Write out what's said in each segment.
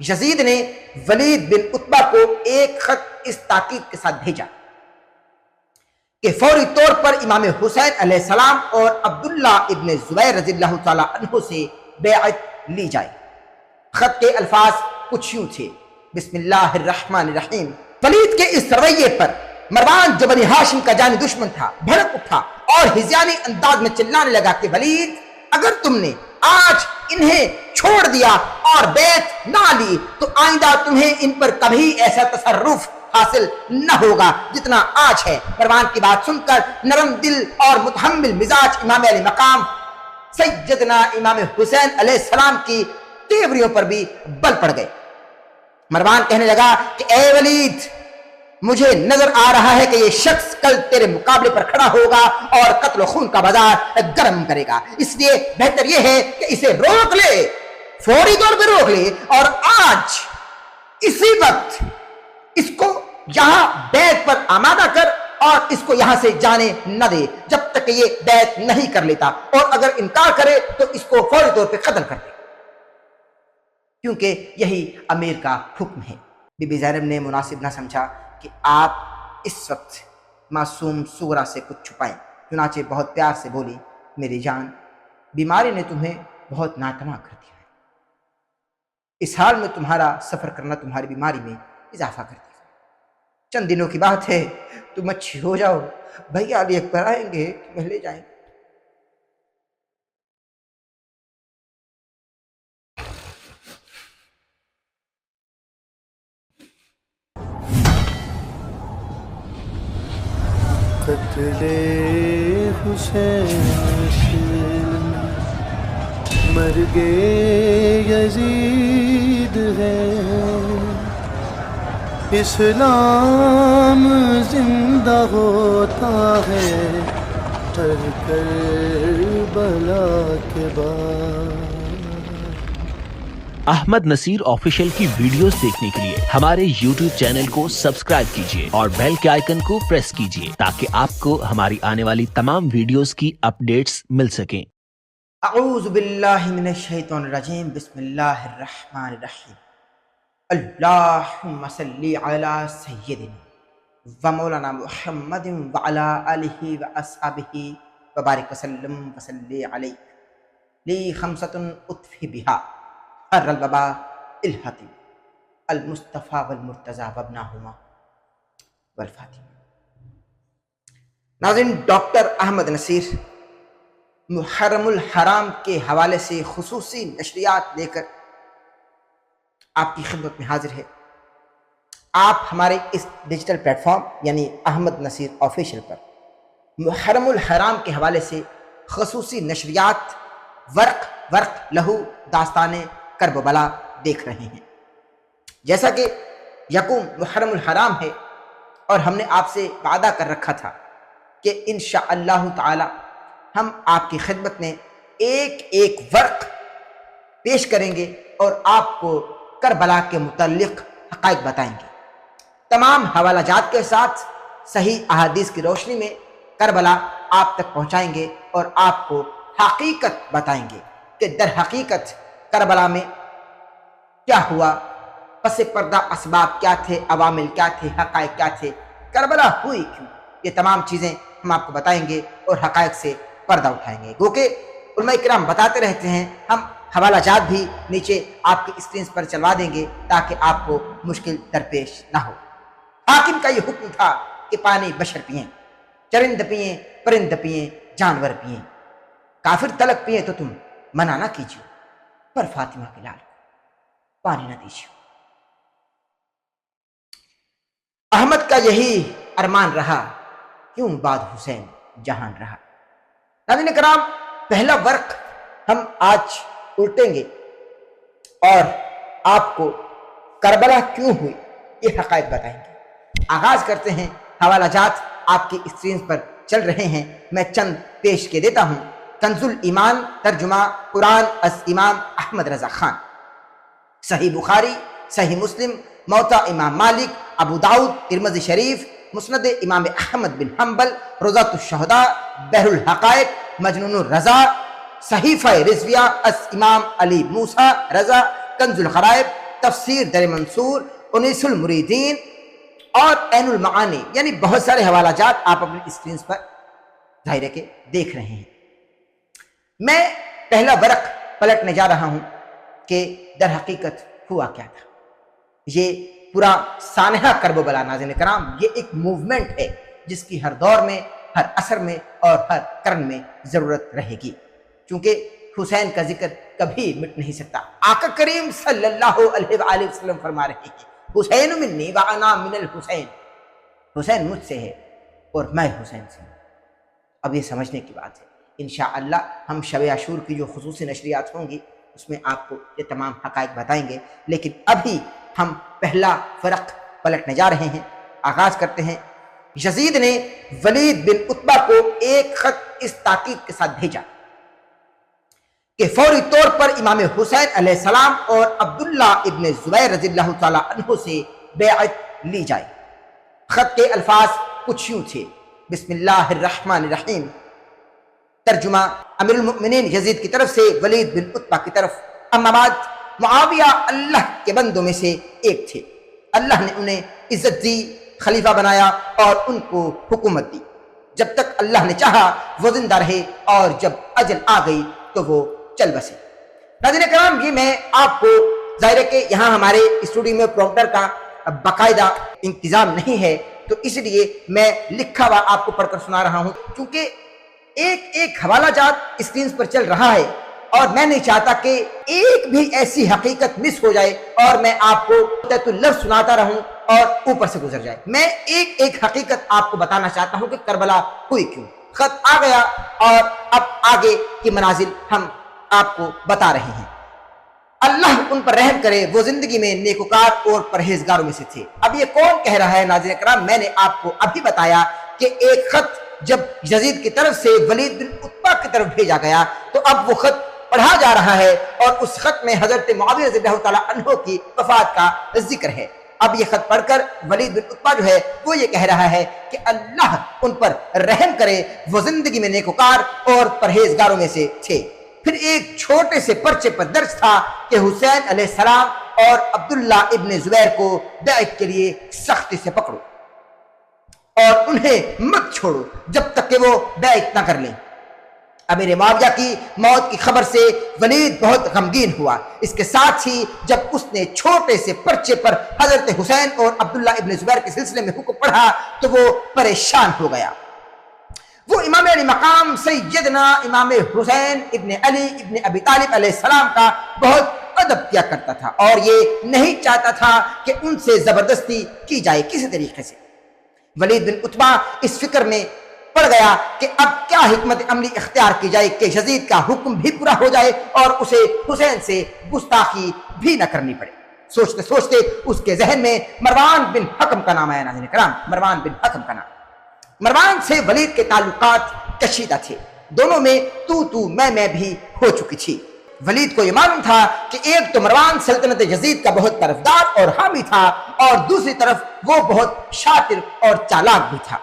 یزید نے ولید بن عتبہ کو ایک خط اس تاکید کے ساتھ بھیجا کہ فوری طور پر امام حسین علیہ السلام اور عبداللہ ابن زبیر رضی اللہ تعالی عنہ سے بیعت لی جائے۔ خط کے الفاظ کچھ یوں تھے: بسم اللہ الرحمن الرحیم۔ ولید کے اس رویے پر مروان جو بنی ہاشم کا جانی دشمن تھا بھڑک اٹھا اور ہذیانی انداز میں چلانے لگا کہ ولید، اگر تم نے آج انہیں چھوڑ دیا اور بیعت نہ لی تو آئندہ تمہیں ان پر کبھی ایسا تصرف حاصل نہ ہوگا جتنا آج ہے۔ مروان کی بات سن کر نرم دل اور متحمل مزاج امام علی مقام سیدنا امام حسین علیہ السلام کی تیوریوں پر بھی بل پڑ گئے۔ مروان کہنے لگا کہ اے ولید، مجھے نظر آ رہا ہے کہ یہ شخص کل تیرے مقابلے پر کھڑا ہوگا اور قتل و خون کا بازار گرم کرے گا، اس لیے بہتر یہ ہے کہ اسے روک لے، فوری طور پہ روک لے، اور آج اسی وقت اس کو یہاں بیعت پر آمادہ کر اور اس کو یہاں سے جانے نہ دے جب تک کہ یہ بیعت نہیں کر لیتا، اور اگر انکار کرے تو اس کو فوری طور پہ قتل کر دے، کیونکہ یہی امیر کا حکم ہے۔ بی بی زینب نے مناسب نہ سمجھا کہ آپ اس وقت معصوم صغرا سے کچھ چھپائیں، چنانچہ بہت پیار سے بولی: میری جان، بیماری نے تمہیں بہت ناتما کر دیا ہے، اس حال میں تمہارا سفر کرنا تمہاری بیماری میں اضافہ کر دے گا، چند دنوں کی بات ہے، تم اچھی ہو جاؤ، بھیا علی اکبر آئیں گے تمہیں لے جائیں گے۔ قتل حسین مرگ یزید ہے، اسلام زندہ ہوتا ہے ہر کربلا کے بعد۔ احمد نصیر آفیشیل کی ویڈیوز دیکھنے کے لیے ہمارے یوٹیوب چینل کو سبسکرائب کیجیے اور بیل کے آئیکن کو پریس کیجیے تاکہ آپ کو ہماری آنے والی تمام ویڈیوز کی اپڈیٹس مل سکیں۔ اعوذ باللہ من الشیطان الرجیم، بسم اللہ الرحمن الرحیم۔ اللہم صلی علی سیدنا و مولانا محمد وعلی آلہ و اصحابہ وبارک وسلم وصلی علیہ لی خمسۃ اطفی بہا حر الوبا الحتیم المصطفیٰ والمرتضیٰ وابناہما والفاتحہ۔ ناظرین، ڈاکٹر احمد نصیر محرم الحرام کے حوالے سے خصوصی نشریات لے کر آپ کی خدمت میں حاضر ہے۔ آپ ہمارے اس ڈیجیٹل پلیٹ فارم یعنی احمد نصیر آفیشیل پر محرم الحرام کے حوالے سے خصوصی نشریات ورق لہو داستان کرب و بلا دیکھ رہے ہیں۔ جیسا کہ یکم محرم الحرام ہے اور ہم نے آپ سے وعدہ کر رکھا تھا کہ انشاءاللہ تعالی ہم آپ کی خدمت میں ایک ایک ورق پیش کریں گے اور آپ کو کربلا کے متعلق حقائق بتائیں گے، تمام حوالہ جات کے ساتھ صحیح احادیث کی روشنی میں کربلا آپ تک پہنچائیں گے اور آپ کو حقیقت بتائیں گے کہ در حقیقت کربلا میں کیا ہوا، پس پردہ اسباب کیا تھے، عوامل کیا تھے، حقائق کیا تھے، کربلا ہوئی کیوں، یہ تمام چیزیں ہم آپ کو بتائیں گے اور حقائق سے پردہ اٹھائیں گے۔ گو کہ علماء کرام بتاتے رہتے ہیں، ہم حوالہ جات بھی نیچے آپ کی اسکرین پر چلوا دیں گے تاکہ آپ کو مشکل درپیش نہ ہو۔ حاکم کا یہ حکم تھا کہ پانی بشر پئیں، چرند پئیں، پرند پئیں، جانور پئیں، کافر تلک پئیں تو تم منع نہ کیجیے، پر فاطمہ کے لال کو پانی نہ دیجیے۔ احمد کا یہی ارمان رہا، کیوں بعد حسین جہان رہا۔ ناظرین کرام، پہلا ورق ہم آج الٹیں گے اور آپ کو کربلا کیوں ہوئی یہ حقائق بتائیں گے۔ آغاز کرتے ہیں، حوالہ جات آپ کی اسکرین پر چل رہے ہیں، میں چند پیش کے دیتا ہوں۔ کنز الایمان، ترجمہ قرآن از امام احمد رضا خان، صحیح بخاری، صحیح مسلم، موطا امام مالک، ابو داؤد، ترمذی شریف، مسند امام احمد بن حنبل، روضۃ الشہداء، بحر الحقائق، مجنون الرضا، صحیفہ رضویہ از امام علی موسیٰ رضا، کنز الغرائب، تفسیر در منصور، انیس المریدین اور عین المعانی، یعنی بہت سارے حوالہ جات آپ اپنی اسکرینز پر ظاہر ہے کہ دیکھ رہے ہیں۔ میں پہلا ورق پلٹنے جا رہا ہوں کہ در حقیقت ہوا کیا تھا۔ یہ پورا سانحہ کرب و بلا ناظرین کرام، یہ ایک موومنٹ ہے جس کی ہر دور میں، ہر عصر میں اور ہر قرن میں ضرورت رہے گی، چونکہ حسین کا ذکر کبھی مٹ نہیں سکتا۔ آقا کریم صلی اللہ علیہ وآلہ وسلم فرما رہے ہیں حسین منی وانا من الحسین، حسین مجھ سے ہے اور میں حسین سے ہوں۔ اب یہ سمجھنے کی بات ہے، انشاءاللہ ہم شب عاشور کی جو خصوصی نشریات ہوں گی اس میں آپ کو یہ تمام حقائق بتائیں گے، لیکن ابھی ہم پہلا فرق پلٹنے جا رہے ہیں۔ آغاز کرتے ہیں۔ یزید نے ولید بن عتبہ کو ایک خط اس تاکید کے ساتھ بھیجا کہ فوری طور پر امام حسین علیہ السلام اور عبداللہ ابن زبیر رضی اللہ تعالیٰ عنہ سے بیعت لی جائے۔ خط کے الفاظ کچھ یوں تھے، بسم اللہ الرحمن الرحیم، ترجمہ امیر المؤمنین یزید کی طرف سے ولید بن عتبہ کی طرف، اما بعد، معاویہ اللہ کے بندوں میں سے ایک تھے، اللہ نے انہیں عزت دی، خلیفہ بنایا اور ان کو حکومت دی، جب تک اللہ نے چاہا وہ زندہ رہے اور جب اجل آ گئی تو وہ چل بسے۔ ناظرین کرام، یہ میں آپ کو ظاہر ہے کہ یہاں ہمارے اسٹوڈیو میں پرومپٹر کا باقاعدہ انتظام نہیں ہے تو اس لیے میں لکھا ہوا آپ کو پڑھ کر سنا رہا ہوں، کیونکہ ایک ایک حوالہ جات اسکرینز پر چل رہا ہے اور میں نہیں چاہتا کہ ایک بھی ایسی حقیقت مس ہو جائے اور میں آپ کو تحت اللفظ سناتا رہوں اور اوپر سے گزر جائے۔ میں ایک ایک حقیقت آپ کو بتانا چاہتا ہوں کہ کربلا ہوئی کیوں۔ خط آ گیا اور اب آگے کی منازل ہم آپ کو بتا رہے ہیں۔ اللہ ان پر رحم کرے، وہ زندگی میں نیکوکار اور پرہیزگاروں میں سے تھے۔ اب یہ کون کہہ رہا ہے ناظرین کرام؟ میں نے آپ کو ابھی بتایا کہ ایک خط جب یزید کی طرف سے ولید بن عتبہ کی طرف بھیجا گیا تو اب وہ خط پڑھا جا رہا ہے اور اس خط میں حضرت معاویہ رضی اللہ تعالیٰ عنہ کی وفات کا ذکر ہے۔ اب یہ خط پڑھ کر ولید بن عتبہ جو ہے وہ یہ کہہ رہا ہے کہ اللہ ان پر رحم کرے، وہ زندگی میں نیکوکار اور پرہیزگاروں میں سے تھے۔ پھر ایک چھوٹے سے پرچے پر درج تھا کہ حسین علیہ السلام اور عبداللہ ابن زبیر کو بیعت کے لیے سختی سے پکڑو اور انہیں مت چھوڑو جب تک کہ وہ بیعت نہ کر لیں۔ امیر معاویہ کی موت کی خبر سے ولید بہت غمگین ہوا۔ اس کے ساتھ ہی جب اس نے چھوٹے سے پرچے پر حضرت حسین اور عبداللہ ابن زبیر کے سلسلے میں حکم پڑھا تو وہ پریشان ہو گیا۔ وہ امام علی مقام سیدنا امام حسین ابن علی ابن ابی طالب علیہ السلام کا بہت ادب کیا کرتا تھا اور یہ نہیں چاہتا تھا کہ ان سے زبردستی کی جائے کسی طریقے سے۔ ولید بن عتبہ اس فکر میں پڑ گیا کہ اب کیا حکمت عملی اختیار کی جائے کہ یزید کا حکم بھی پورا ہو جائے اور اسے حسین سے گستاخی بھی نہ کرنی پڑے۔ سوچتے سوچتے اس کے ذہن میں مروان بن حکم کا نام آیا۔ ناظرین کرام، مروان بن حکم کا نام۔ مروان سے ولید کے تعلقات کشیدہ تھے، دونوں میں تو میں بھی ہو چکی تھی۔ ولید کو یہ معلوم تھا کہ ایک تو مروان سلطنت یزید کا بہت طرفدار اور حامی تھا اور دوسری طرف وہ بہت شاطر اور چالاک بھی تھا۔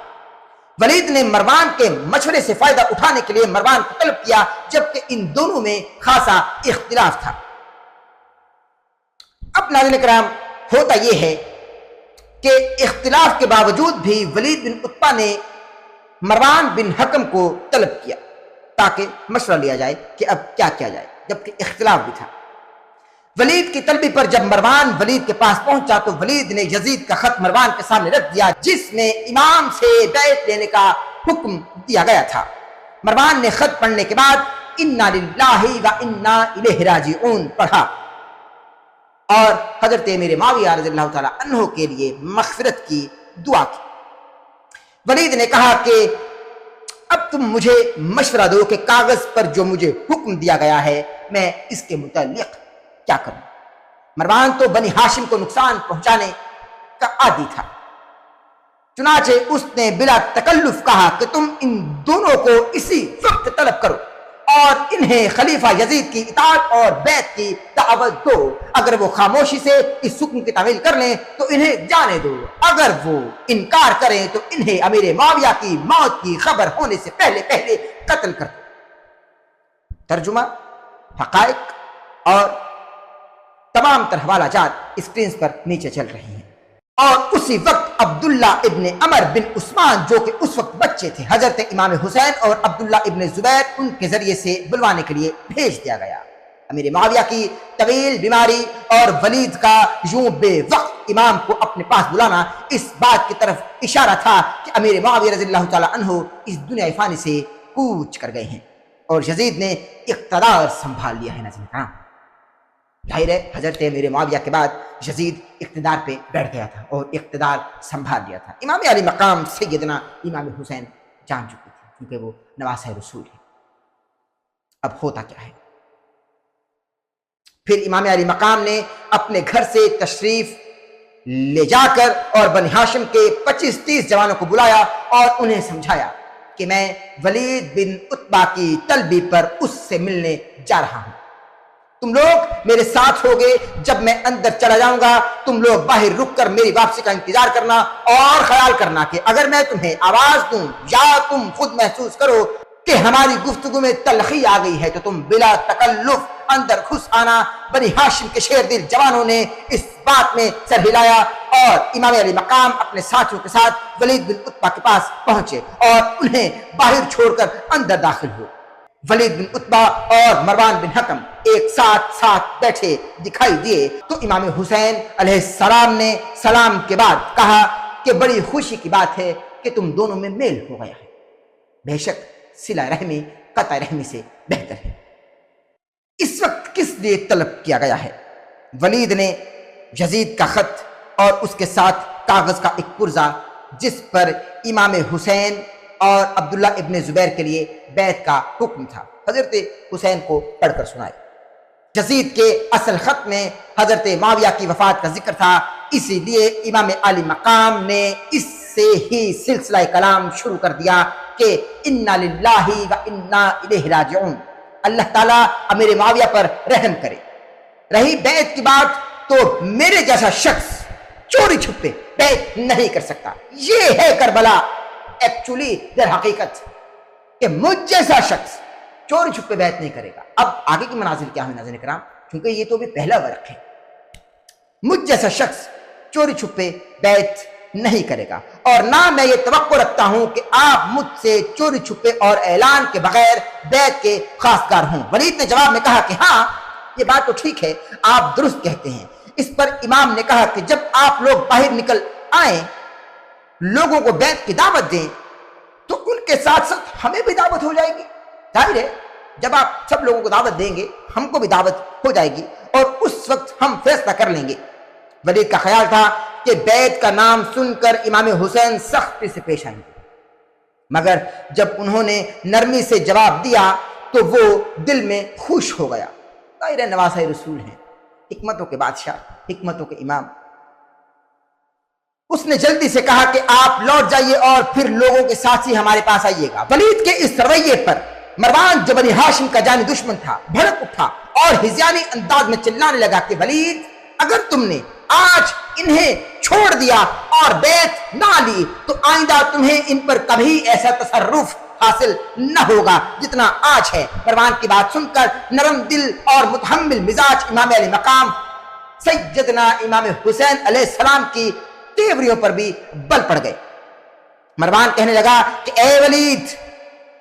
ولید نے مروان کے مشورے سے فائدہ اٹھانے کے لیے مروان کو طلب کیا، جبکہ ان دونوں میں خاصا اختلاف تھا۔ اب ناظرین کرام، ہوتا یہ ہے کہ اختلاف کے باوجود بھی ولید بن عتبہ نے مروان بن حکم کو طلب کیا تاکہ مشورہ لیا جائے کہ اب کیا کیا جائے، جبکہ اختلاف بھی تھا۔ ولید کی طلبی پر جب مروان ولید کے پاس پہنچا تو ولید نے یزید کا خط مروان کے سامنے رکھ دیا جس میں امام سے بیعت لینے کا حکم دیا گیا تھا۔ مروان نے خط پڑھنے کے بعد انا للہ و انا الیہ راجعون پڑھا اور حضرت امیر معاویہ رضی اللہ تعالیٰ عنہ کے لیے مغفرت کی دعا کی۔ ولید نے کہا کہ اب تم مجھے مشورہ دو کہ کاغذ پر جو مجھے حکم دیا گیا ہے میں اس کے متعلق کیا کروں۔ مروان تو بنی ہاشم کو نقصان پہنچانے کا عادی تھا، چنانچہ اس نے بلا تکلف کہا کہ تم ان دونوں کو اسی وقت طلب کرو اور انہیں خلیفہ یزید کی اطاعت اور بیعت کی دعوت دو۔ اگر وہ خاموشی سے اس حکم کی تعمیل کر لیں تو انہیں جانے دو، اگر وہ انکار کریں تو انہیں امیر معاویہ کی موت کی خبر ہونے سے پہلے قتل کر دو۔ ترجمہ، حقائق اور تمام تر حوالہ جات اسکرینز پر نیچے چل رہی ہیں۔ اور اسی وقت عبداللہ ابن عمر بن عثمان جو کہ اس وقت بچے تھے، حضرت امام حسین اور عبداللہ ابن زبیر ان کے ذریعے سے بلوانے کے لیے بھیج دیا گیا۔ امیر معاویہ کی طویل بیماری اور ولید کا یوں بے وقت امام کو اپنے پاس بلانا اس بات کی طرف اشارہ تھا کہ امیر معاویہ رضی اللہ تعالی عنہ اس دنیا فانی سے کوچ کر گئے ہیں اور یزید نے اقتدار سنبھال لیا ہے۔ ناظرین کرام، ظاہر ہے حضرت امیر معاویہ کے بعد یزید اقتدار پہ بیٹھ گیا تھا اور اقتدار سنبھال لیا تھا۔ امام علی مقام سیدنا امام حسین جان چکے تھے کیونکہ وہ نواسہ رسول ہیں۔ اب ہوتا کیا ہے؟ پھر امام علی مقام نے اپنے گھر سے تشریف لے جا کر اور بنی ہاشم کے 25-30 جوانوں کو بلایا اور انہیں سمجھایا کہ میں ولید بن عتبہ کی طلبی پر اس سے ملنے جا رہا ہوں۔ تم لوگ میرے ساتھ ہوگے، جب میں اندر چلا جاؤں گا تم لوگ باہر رک کر میری واپسی کا انتظار کرنا اور خیال کرنا کہ اگر میں تمہیں آواز دوں یا تم خود محسوس کرو کہ ہماری گفتگو میں تلخی آ گئی ہے تو تم بلا تکلف اندر گھس آنا۔ بنی ہاشم کے شیر دل جوانوں نے اس بات میں سر ہلایا اور امام علی مقام اپنے ساتھیوں کے ساتھ ولید بن عتبہ کے پاس پہنچے اور انہیں باہر چھوڑ کر اندر داخل ہوئے۔ ولید بن عتبہ اور مروان بن حکم ایک ساتھ بیٹھے دکھائی دیے تو امام حسین علیہ السلام نے سلام کے بعد کہا کہ بڑی خوشی کی بات ہے کہ تم دونوں میں میل ہو گیا ہے، بے شک صلہ رحمی قطع رحمی سے بہتر ہے۔ اس وقت کس لیے طلب کیا گیا ہے؟ ولید نے یزید کا خط اور اس کے ساتھ کاغذ کا ایک پرزہ جس پر امام حسین اور عبداللہ ابن زبیر کے لیے بیعت کا حکم تھا حضرت حسین کو پڑھ کر سنائے۔ یزید کے اصل خط میں حضرت معاویہ کی وفات کا ذکر تھا، اسی لیے امام علی مقام نے اس سے ہی سلسلہ کلام شروع کر دیا کہ انا للہ و انا الیہ راجعون، اللہ تعالیٰ امیر معاویہ پر رحم کرے۔ رہی بیعت کی بات تو میرے جیسا شخص چوری چھپے بیعت نہیں کر سکتا۔ یہ ہے کربلا ایکچولی در حقیقت کہ مجھ جیسا شخص چوری چھپے بیعت نہیں کرے گا۔ اب آگے کی منازل کیا ہوئی ناظرین کرام، کیونکہ یہ تو بھی پہلا ورق ہے۔ مجھ جیسا شخص چوری چھپے بیعت نہیں کرے گا اور نہ میں یہ توقع رکھتا ہوں کہ آپ مجھ سے چوری چھپے اور اعلان کے بغیر بیعت کے خواستگار ہوں۔ ولید نے جواب میں کہا کہ ہاں یہ بات تو ٹھیک ہے، آپ درست کہتے ہیں۔ اس پر امام نے کہا کہ جب آپ لوگ باہر نکل آئیں، لوگوں کو بیعت کی دعوت دیں تو ان کے ساتھ ساتھ ہمیں بھی دعوت ہو جائے گی۔ ظاہر ہے جب آپ سب لوگوں کو دعوت دیں گے ہم کو بھی دعوت ہو جائے گی اور اس وقت ہم فیصلہ کر لیں گے۔ ولید کا خیال تھا کہ بیعت کا نام سن کر امام حسین سختی سے پیش آئیں گے، مگر جب انہوں نے نرمی سے جواب دیا تو وہ دل میں خوش ہو گیا۔ ظاہر نواسہ رسول ہیں، حکمتوں کے بادشاہ، حکمتوں کے امام۔ اس نے جلدی سے کہا کہ آپ لوٹ جائیے اور پھر لوگوں کے ساتھ ہی ہمارے پاس آئیے گا۔ ولید کے اس رویے پر مروان جو بنی ہاشم کا جانی دشمن تھا بھڑک اٹھا اور ہذیانی انداز میں چلانے لگا کہ ولید اگر تم نے آج انہیں چھوڑ دیا اور بیعت نہ لی تو آئندہ تمہیں ان پر کبھی ایسا تصرف حاصل نہ ہوگا جتنا آج ہے۔ مروان کی بات سن کر نرم دل اور متحمل مزاج امام علی مقام سیدنا امام حسین علیہ السلام کی تیوریوں پر بھی بل پڑ گئے۔ مروان کہنے لگا کہ اے ولید،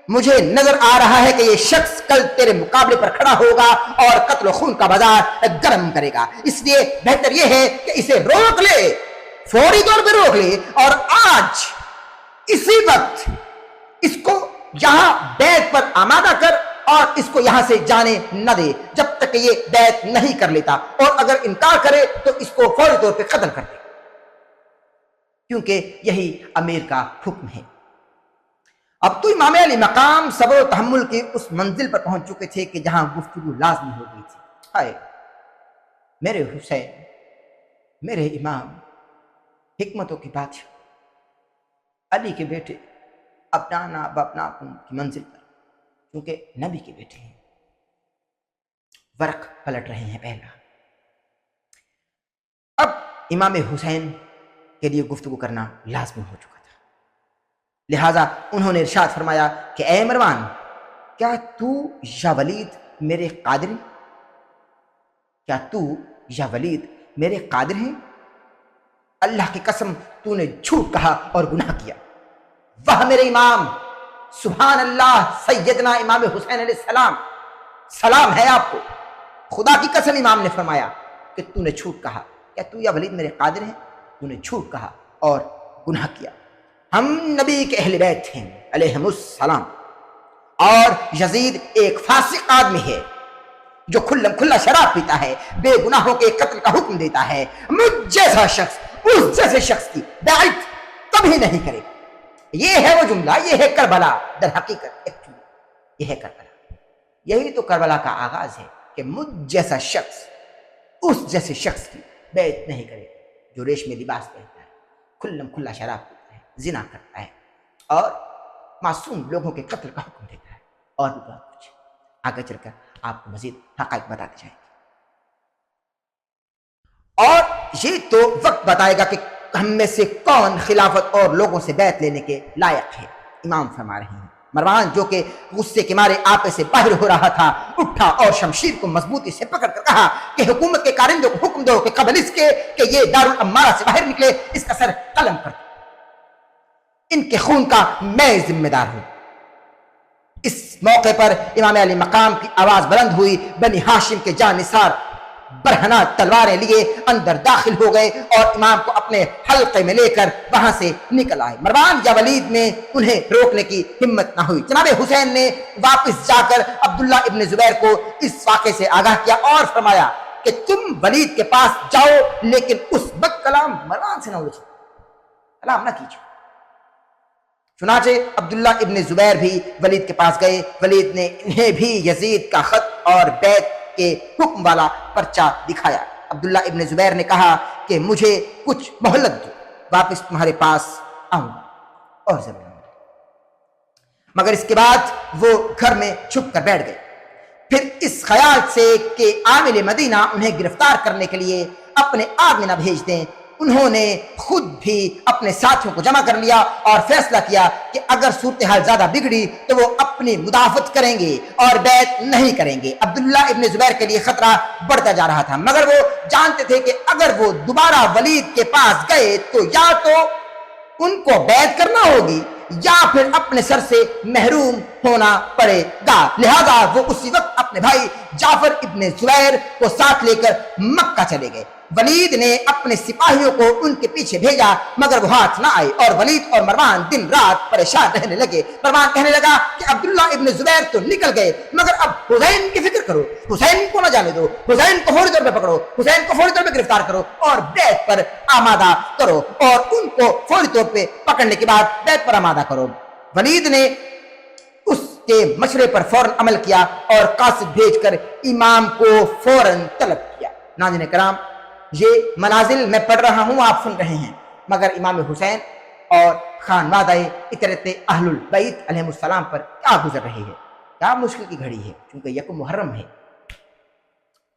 مجھے نظر آ رہا ہے کہ یہ شخص کل تیرے مقابلے پر کھڑا ہوگا اور قتل و خون کا بازار گرم کرے گا، اس لیے بہتر یہ ہے کہ اسے روک لے، فوری طور پہ روک لے اور آج اسی وقت اس کو یہاں بیعت پر آمادہ کر اور اس کو یہاں سے جانے نہ دے جب تک کہ یہ بیعت نہیں کر لیتا، اور اگر انکار کرے تو اس کو فوری طور پہ قتل کر دے، کیونکہ یہی امیر کا حکم ہے۔ اب تو امام علی مقام صبر و تحمل کی اس منزل پر پہنچ چکے تھے کہ جہاں گفتگو لازمی ہو گئی تھی۔ ہائے میرے حسین، میرے امام، حکمتوں کی بادشاہ، علی کے بیٹے، اپنا کی منزل پر، کیونکہ نبی کے بیٹے ہیں، ورق پلٹ رہے ہیں پہلا۔ اب امام حسین کے لیے گفتگو کرنا لازمی ہو چکا تھا، لہٰذا انہوں نے ارشاد فرمایا کہ اے مروان، کیا تو یا ولید میرے قادری، کیا تو یا ولید میرے قادر ہیں؟ اللہ کی قسم تو نے جھوٹ کہا اور گناہ کیا۔ واہ میرے امام، سبحان اللہ، سیدنا امام حسین علیہ السلام، سلام ہے آپ کو۔ خدا کی قسم امام نے فرمایا کہ تو نے جھوٹ کہا، کیا تو یا ولید میرے قادر ہیں؟ تو نے جھوٹ کہا اور گناہ کیا۔ ہم نبی کے اہل بیت ہیں علیہم السلام، اور یزید ایک فاسق آدمی ہے جو کھلم کھلا شراب پیتا ہے، بے گناہوں کے قتل کا حکم دیتا ہے۔ مجھ جیسا شخص اس جیسے شخص کی بیعت کبھی نہیں کرے گا۔ یہ ہے وہ جملہ، یہ ہے کربلا، در حقیقت ایک جملہ، یہ ہے کربلا۔ یہی تو کربلا کا آغاز ہے کہ مجھ جیسا شخص اس جیسے شخص کی بیعت نہیں کرے جو ریشمی لباس پہنتا ہے، کھلم کھلا شراب پیتا ہے، زنا کرتا ہے اور معصوم لوگوں کے قتل کا حکم دیتا ہے، اور بھی بہت کچھ۔ آگے چل کر آپ کو مزید حقائق بتاتے جائیں گے، اور یہ تو وقت بتائے گا کہ ہم میں سے کون خلافت اور لوگوں سے بیعت لینے کے لائق ہے۔ امام فرما رہے ہیں مروان جو کہ غصے کے مارے آپے سے باہر ہو رہا تھا، اٹھا اور شمشیر کو مضبوطی سے پکڑ کر کہا کہ حکومت کے کارندوں کو حکم دو کہ قبل اس کے کہ یہ دارالامارہ سے باہر نکلے اس کا سر قلم کر دو، ان کے خون کا میں ذمہ دار ہوں۔ اس موقع پر امام علی مقام کی آواز بلند ہوئی، بنی ہاشم کے جانثار برہنہ تلواریں لیے اندر داخل ہو گئے اور امام کو اپنے حلقے میں لے کر وہاں سے نکل آئے۔ مروان یا ولید میں انہیں روکنے کی ہمت نہ ہوئی۔ جناب حسین نے واپس جا کر عبداللہ ابن زبیر کو اس واقعے سے آگاہ کیا اور فرمایا کہ تم ولید کے پاس جاؤ، لیکن اس وقت کلام مروان سے نہ ہو، کلام نہ کیجیے۔ چنانچہ عبداللہ ابن زبیر بھی ولید کے پاس گئے۔ ولید نے انہیں بھی یزید کا خط اور بیعت کے حکم والا پرچہ دکھایا۔ عبداللہ ابن زبیر نے کہا کہ مجھے کچھ مہلت دو، واپس تمہارے پاس آؤں گا اور ضرور آؤں گا۔ مگر اس کے بعد وہ گھر میں چھپ کر بیٹھ گئے۔ پھر اس خیال سے کہ عامل مدینہ انہیں گرفتار کرنے کے لیے اپنے آدمی نہ بھیج دیں، انہوں نے خود بھی اپنے ساتھیوں کو جمع کر لیا اور فیصلہ کیا کہ اگر صورتحال زیادہ بگڑی تو وہ اپنی مدافعت کریں گے اور بیعت نہیں کریں گے۔ عبداللہ ابن زبیر کے لیے خطرہ بڑھتا جا رہا تھا، مگر وہ جانتے تھے کہ اگر وہ دوبارہ ولید کے پاس گئے تو یا تو ان کو بیعت کرنا ہوگی یا پھر اپنے سر سے محروم ہونا پڑے گا، لہذا وہ اسی وقت اپنے بھائی جعفر ابن زبیر کو ساتھ لے کر مکہ چلے گئے۔ ولید نے اپنے سپاہیوں کو ان کے پیچھے بھیجا مگر وہ ہاتھ نہ آئے، اور ولید اور مروان دن رات پریشان رہنے لگے۔ مروان کہنے لگا کہ عبداللہ ابن زبیر تو نکل گئے، مگر اب حسین کی فکر کرو، حسین کو نہ جانے دو، حسین کو فوری طور پہ پکڑو، حسین کو فوری طور پہ گرفتار کرو اور بیعت پر آمادہ کرو، اور ان کو فوری طور پہ پکڑنے کے بعد بیعت پر آمادہ کرو۔ ولید نے اس کے مشورے پر فوراً عمل کیا اور قاصد بھیج کر امام کو فوراً طلب کیا۔ ناظرین کرام، یہ منازل میں پڑھ رہا ہوں، آپ سن رہے ہیں، مگر امام حسین اور خانوادہ اطرت اہل البیت علیہ السلام پر کیا گزر رہی ہے، کیا مشکل کی گھڑی ہے، چونکہ یکم محرم ہے۔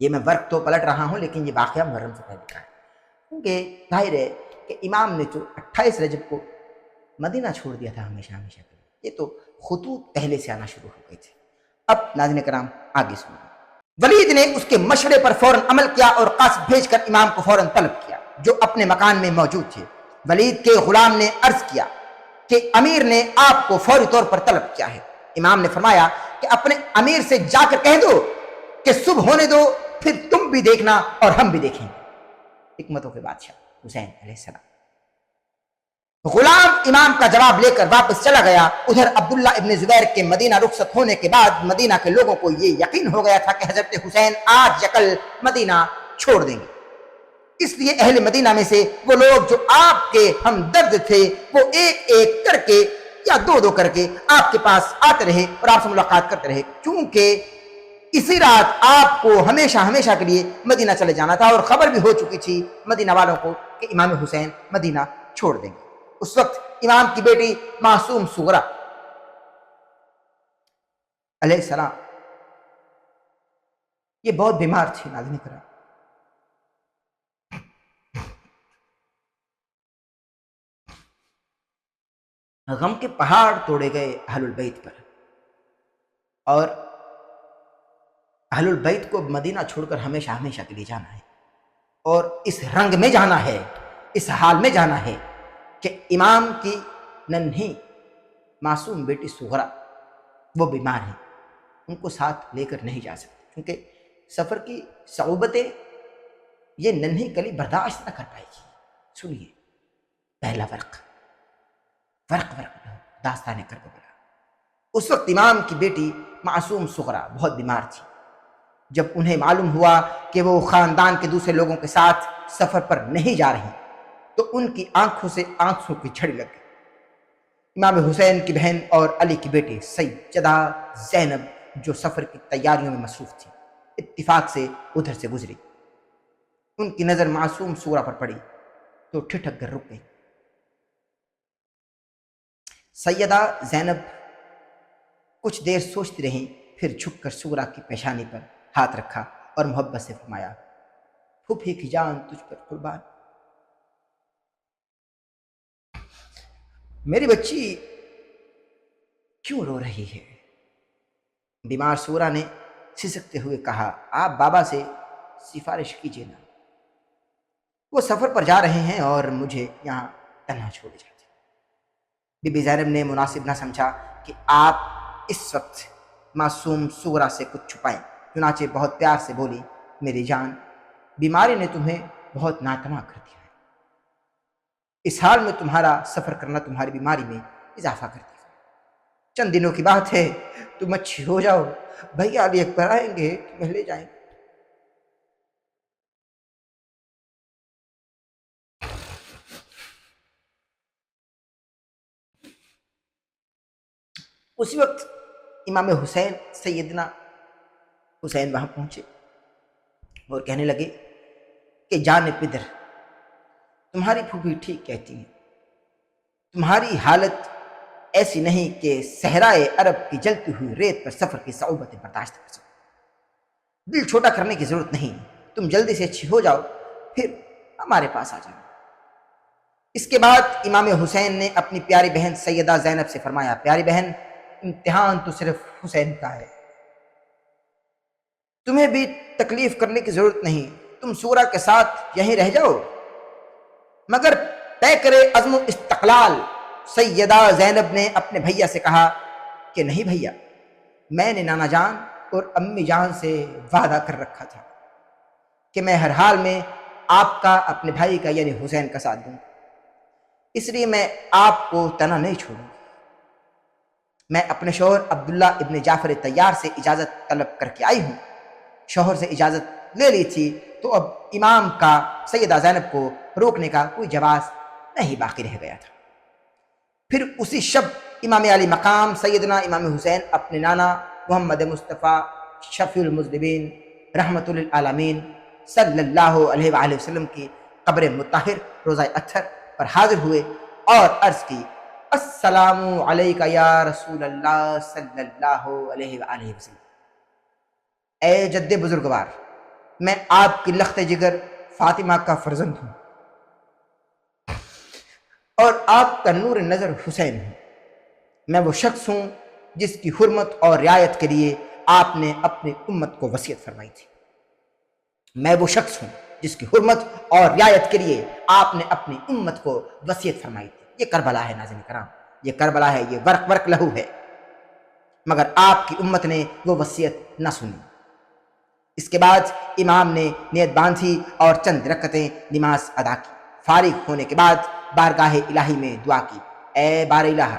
یہ میں ورق تو پلٹ رہا ہوں لیکن یہ واقعہ محرم سے پہلے کا ہے، کیونکہ ظاہر ہے کہ امام نے تو 28 رجب کو مدینہ چھوڑ دیا تھا ہمیشہ ہمیشہ کے لیے، یہ تو خطوط پہلے سے آنا شروع ہو گئے تھے۔ اب ناظرین کرام آگے سنیں۔ ولید نے اس کے مشورے پر فوراً عمل کیا اور قاصد بھیج کر امام کو فوراً طلب کیا جو اپنے مکان میں موجود تھے۔ ولید کے غلام نے عرض کیا کہ امیر نے آپ کو فوری طور پر طلب کیا ہے۔ امام نے فرمایا کہ اپنے امیر سے جا کر کہہ دو کہ صبح ہونے دو، پھر تم بھی دیکھنا اور ہم بھی دیکھیں گے۔ حکمتوں کے بادشاہ حسین علیہ السلام۔ غلام امام کا جواب لے کر واپس چلا گیا۔ ادھر عبداللہ ابن زبیر کے مدینہ رخصت ہونے کے بعد مدینہ کے لوگوں کو یہ یقین ہو گیا تھا کہ حضرت حسین آج یا کل مدینہ چھوڑ دیں گے، اس لیے اہل مدینہ میں سے وہ لوگ جو آپ کے ہمدرد تھے وہ ایک ایک کر کے یا دو دو کر کے آپ کے پاس آتے رہے اور آپ سے ملاقات کرتے رہے، چونکہ اسی رات آپ کو ہمیشہ ہمیشہ کے لیے مدینہ چلے جانا تھا اور خبر بھی ہو چکی تھی مدینہ والوں کو کہ امام حسین مدینہ چھوڑ دیں گے۔ اس وقت امام کی بیٹی معصوم صغرا علیہ السلام یہ بہت بیمار تھی۔ ناظرین کرام، غم کے پہاڑ توڑے گئے اہل البیت پر، اور اہل البیت کو مدینہ چھوڑ کر ہمیشہ ہمیشہ کے لیے جانا ہے۔ اور اس رنگ میں جانا ہے، اس حال میں جانا ہے کہ امام کی ننھی معصوم بیٹی سغرا وہ بیمار ہیں، ان کو ساتھ لے کر نہیں جا سکتے، کیونکہ سفر کی صعوبتیں یہ ننھی کلی برداشت نہ کر پائے گی۔ سنیے پہلا ورق داستان کربلا۔ اس وقت امام کی بیٹی معصوم سغرا بہت بیمار تھی۔ جب انہیں معلوم ہوا کہ وہ خاندان کے دوسرے لوگوں کے ساتھ سفر پر نہیں جا رہی تو ان کی آنکھوں سے آنسوں کی جھڑی لگ گئی۔ امام حسین کی بہن اور علی کی بیٹی سیدہ زینب جو سفر کی تیاریوں میں مصروف تھی، اتفاق سے ادھر سے گزری۔ ان کی نظر معصوم سغرا پر پڑی تو ٹھٹک کر رک گئی۔ سیدہ زینب کچھ دیر سوچتی رہیں، پھر جھک کر سغرا کی پیشانی پر ہاتھ رکھا اور محبت سے فرمایا، پھوپھی کی جان تجھ پر قربان، میری بچی کیوں رو رہی ہے؟ بیمار سغرا نے سسکتے ہوئے کہا، آپ بابا سے سفارش کیجیے نا، وہ سفر پر جا رہے ہیں اور مجھے یہاں تنہا چھوڑے جاتے۔ بی بی زینب نے مناسب نہ سمجھا کہ آپ اس وقت معصوم سغرا سے کچھ چھپائیں، چنانچہ بہت پیار سے بولی، میری جان، بیماری نے تمہیں بہت ناتما کر دیا ہے، اس حال میں تمہارا سفر کرنا تمہاری بیماری میں اضافہ کر دیا ہے، چند دنوں کی بات ہے، تم اچھی ہو جاؤ، بھیا علی اکبر آئیں گے تمہیں لے جائیں گے۔ اسی وقت امام حسین سیدنا حسین وہاں پہنچے اور کہنے لگے کہ جان پدر، تمہاری پھوپھی ٹھیک کہتی ہیں، تمہاری حالت ایسی نہیں کہ صحرائے عرب کی جلتی ہوئی ریت پر سفر کی صعوبتیں برداشت کر سکو، دل چھوٹا کرنے کی ضرورت نہیں، تم جلدی سے اچھی ہو جاؤ پھر ہمارے پاس آ جانا۔ اس کے بعد امام حسین نے اپنی پیاری بہن سیدہ زینب سے فرمایا، پیاری بہن، امتحان تو صرف حسین کا ہے، تمہیں بھی تکلیف کرنے کی ضرورت نہیں، تم سغرا کے ساتھ یہیں رہ جاؤ، مگر طے کرے عزم و استقلال۔ سیدہ زینب نے اپنے بھیا سے کہا کہ نہیں بھیا، میں نے نانا جان اور امی جان سے وعدہ کر رکھا تھا کہ میں ہر حال میں آپ کا، اپنے بھائی کا یعنی حسین کا ساتھ دوں، اس لیے میں آپ کو تنہا نہیں چھوڑوں گی۔ میں اپنے شوہر عبداللہ ابن جعفر طیار سے اجازت طلب کر کے آئی ہوں، شوہر سے اجازت لے لی تھی تو اب امام کا سیدہ زینب کو روکنے کا کوئی جواز نہیں باقی رہ گیا تھا۔ پھر اسی شب امام علی مقام سیدنا امام حسین اپنے نانا محمد مصطفیٰ شفیع المذنبین رحمت للعالمین صلی اللہ علیہ وآلہ وسلم کی قبر مطہر روزہ اطہر پر حاضر ہوئے اور عرض کی، السلام علیکہ یا رسول اللہ صلی اللہ علیہ وآلہ وسلم، اے جد بزرگوار، میں آپ کی لخت جگر فاطمہ کا فرزند ہوں اور آپ کا نور نظر حسین ہوں، میں وہ شخص ہوں جس کی حرمت اور رعایت کے لیے آپ نے اپنی امت کو وصیت فرمائی تھی، میں وہ شخص ہوں جس کی حرمت اور رعایت کے لیے آپ نے اپنی امت کو وصیت فرمائی تھی۔ یہ کربلا ہے ناظرین کرام، یہ کربلا ہے، یہ ورق ورق لہو ہے، مگر آپ کی امت نے وہ وصیت نہ سنی۔ اس کے بعد امام نے نیت باندھی اور چند رکعتیں نماز ادا کی، فارغ ہونے کے بعد بارگاہ الہی میں دعا کی، اے بار الہ،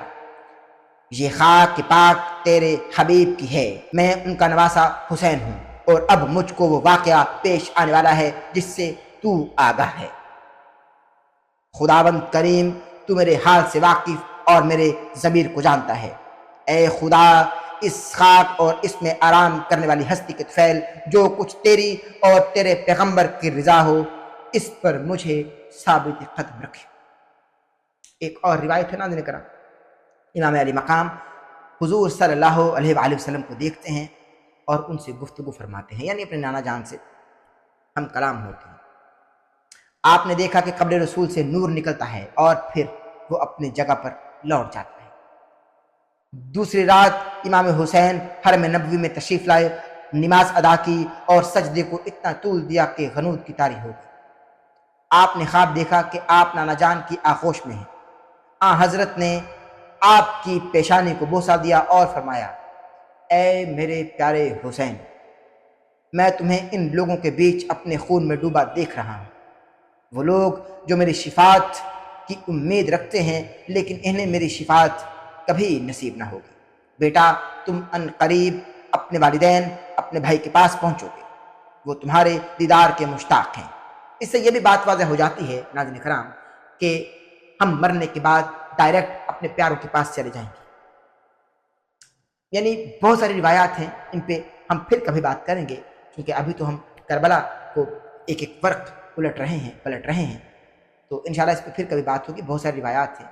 یہ خاک پاک تیرے حبیب کی ہے، میں ان کا نواسا حسین ہوں اور اب مجھ کو وہ واقعہ پیش آنے والا ہے جس سے تو آگاہ ہے، خداوند کریم تو میرے حال سے واقف اور میرے ضمیر کو جانتا ہے، اے خدا اس خاک اور اس میں آرام کرنے والی ہستی کے طفیل جو کچھ تیری اور تیرے پیغمبر کی رضا ہو اس پر مجھے ثابت قدم رکھے۔ ایک اور روایت ہے ناظرین کرام، امام علی مقام حضور صلی اللہ علیہ وآلہ وسلم کو دیکھتے ہیں اور ان سے گفتگو فرماتے ہیں، یعنی اپنے نانا جان سے ہم کلام ہوتے ہیں۔ آپ نے دیکھا کہ قبر رسول سے نور نکلتا ہے اور پھر وہ اپنی جگہ پر لوٹ جاتا ہے۔ دوسری رات امام حسین حرم نبوی میں تشریف لائے، نماز ادا کی اور سجدے کو اتنا طول دیا کہ غنود کی طاری ہو گئی۔ آپ نے خواب دیکھا کہ آپ نانا جان کی آغوش میں ہیں۔ حضرت نے آپ کی پیشانی کو بوسہ دیا اور فرمایا، اے میرے پیارے حسین، میں تمہیں ان لوگوں کے بیچ اپنے خون میں ڈوبا دیکھ رہا ہوں، وہ لوگ جو میری شفاعت کی امید رکھتے ہیں لیکن انہیں میری شفاعت کبھی نصیب نہ ہوگی۔ بیٹا، تم ان قریب اپنے والدین، اپنے بھائی کے پاس پہنچو گے، وہ تمہارے دیدار کے مشتاق ہیں۔ اس سے یہ بھی بات واضح ہو جاتی ہے ناظرین کرام کہ ہم مرنے کے بعد ڈائریکٹ اپنے پیاروں کے پاس چلے جائیں گے۔ یعنی بہت ساری روایات ہیں، ان پہ ہم پھر کبھی بات کریں گے، کیونکہ ابھی تو ہم کربلا کو ایک ایک ورق پلٹ رہے ہیں، تو انشاءاللہ اس پہ پھر کبھی بات ہوگی۔ بہت ساری روایات ہیں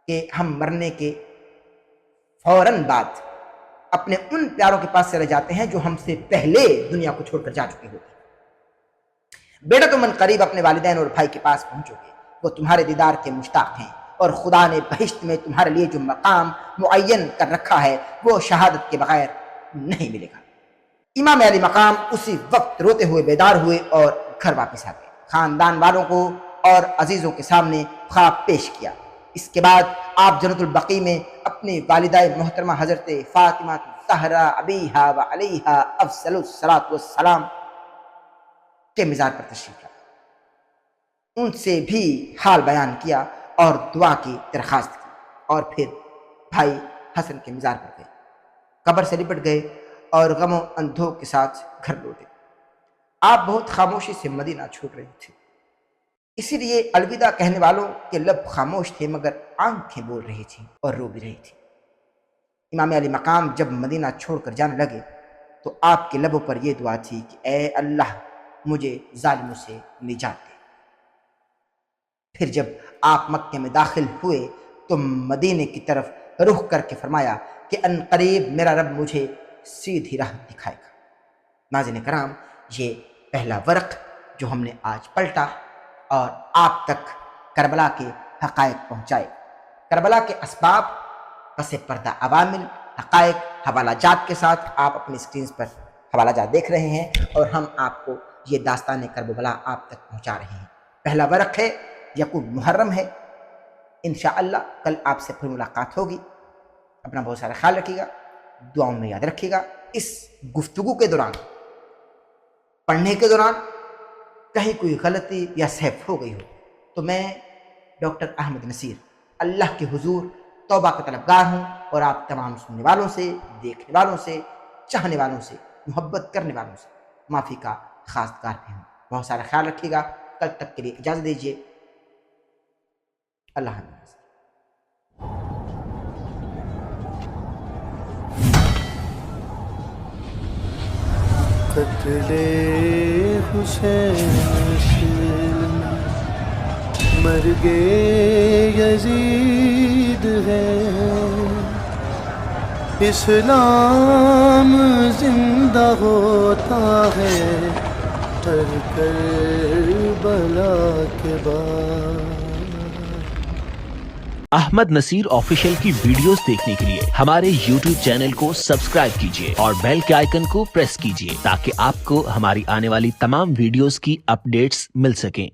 کہ ہم مرنے کے فوراً بعد اپنے ان پیاروں کے پاس چلے جاتے ہیں جو ہم سے پہلے دنیا کو چھوڑ کر جا چکے ہوتے ہیں۔ بیٹا، تم من قریب اپنے والدین اور بھائی کے پاس پہنچو گے، وہ تمہارے دیدار کے مشتاق ہیں، اور خدا نے بہشت میں تمہارے لیے جو مقام معین کر رکھا ہے وہ شہادت کے بغیر نہیں ملے گا۔ امام علی مقام اسی وقت روتے ہوئے بیدار ہوئے اور گھر واپس آ گئے، خاندان والوں کو اور عزیزوں کے سامنے خواب پیش کیا۔ اس کے بعد آپ جنت البقیع میں اپنی والدہ محترمہ حضرت فاطمہ الزہرا ابیہا و علیہا افضل الصلاۃ والسلام کے مزار پر تشریف لائے، ان سے بھی حال بیان کیا اور دعا کی درخواست کی، اور پھر بھائی حسن کے مزار پر گئے، قبر سے لپٹ گئے اور غم و اندوہ کے ساتھ گھر لوٹے۔ آپ بہت خاموشی سے مدینہ چھوڑ رہے تھے، اسی لیے الوداع کہنے والوں کے لب خاموش تھے مگر آنکھیں بول رہی تھیں اور رو بھی رہی تھیں۔ امام علی مقام جب مدینہ چھوڑ کر جانے لگے تو آپ کے لبوں پر یہ دعا تھی کہ اے اللہ، مجھے ظالموں سے نجات دے۔ پھر جب آپ مکے میں داخل ہوئے تو مدینے کی طرف رخ کر کے فرمایا کہ ان قریب میرا رب مجھے سیدھی راہ دکھائے گا۔ ناظرین کرام، یہ پہلا ورق جو ہم نے آج پلٹا اور آپ تک کربلا کے حقائق پہنچائے، کربلا کے اسباب، پس پردہ عوامل، حقائق، حوالہ جات کے ساتھ آپ اپنی اسکرینز پر حوالہ جات دیکھ رہے ہیں، اور ہم آپ کو یہ داستان کربلا آپ تک پہنچا رہے ہیں۔ پہلا ورق ہے، یکم محرم ہے۔ انشاءاللہ کل آپ سے پھر ملاقات ہوگی۔ اپنا بہت سارا خیال رکھیے گا، دعاؤں میں یاد رکھیے گا۔ اس گفتگو کے دوران، پڑھنے کے دوران کہیں کوئی غلطی یا سہو ہو گئی ہو تو میں ڈاکٹر احمد نصیر اللہ کے حضور توبہ کا طلبگار ہوں، اور آپ تمام سننے والوں سے، دیکھنے والوں سے، چاہنے والوں سے، محبت کرنے والوں سے معافی کا خواستگار بھی ہوں۔ بہت سارا خیال رکھیے گا۔ کل تک کے لیے اجازت دیجیے۔ اللہ حافظ۔ قتل حسین مرگ یزید ہے، اسلام زندہ ہوتا ہے کربلا کے بعد۔ احمد نصیر آفیشیل کی ویڈیوز دیکھنے کے لیے ہمارے YouTube چینل کو سبسکرائب کیجیے اور بیل کے آئیکن کو پریس کیجیے تاکہ آپ کو ہماری آنے والی تمام ویڈیوز کی اپڈیٹس مل سکیں۔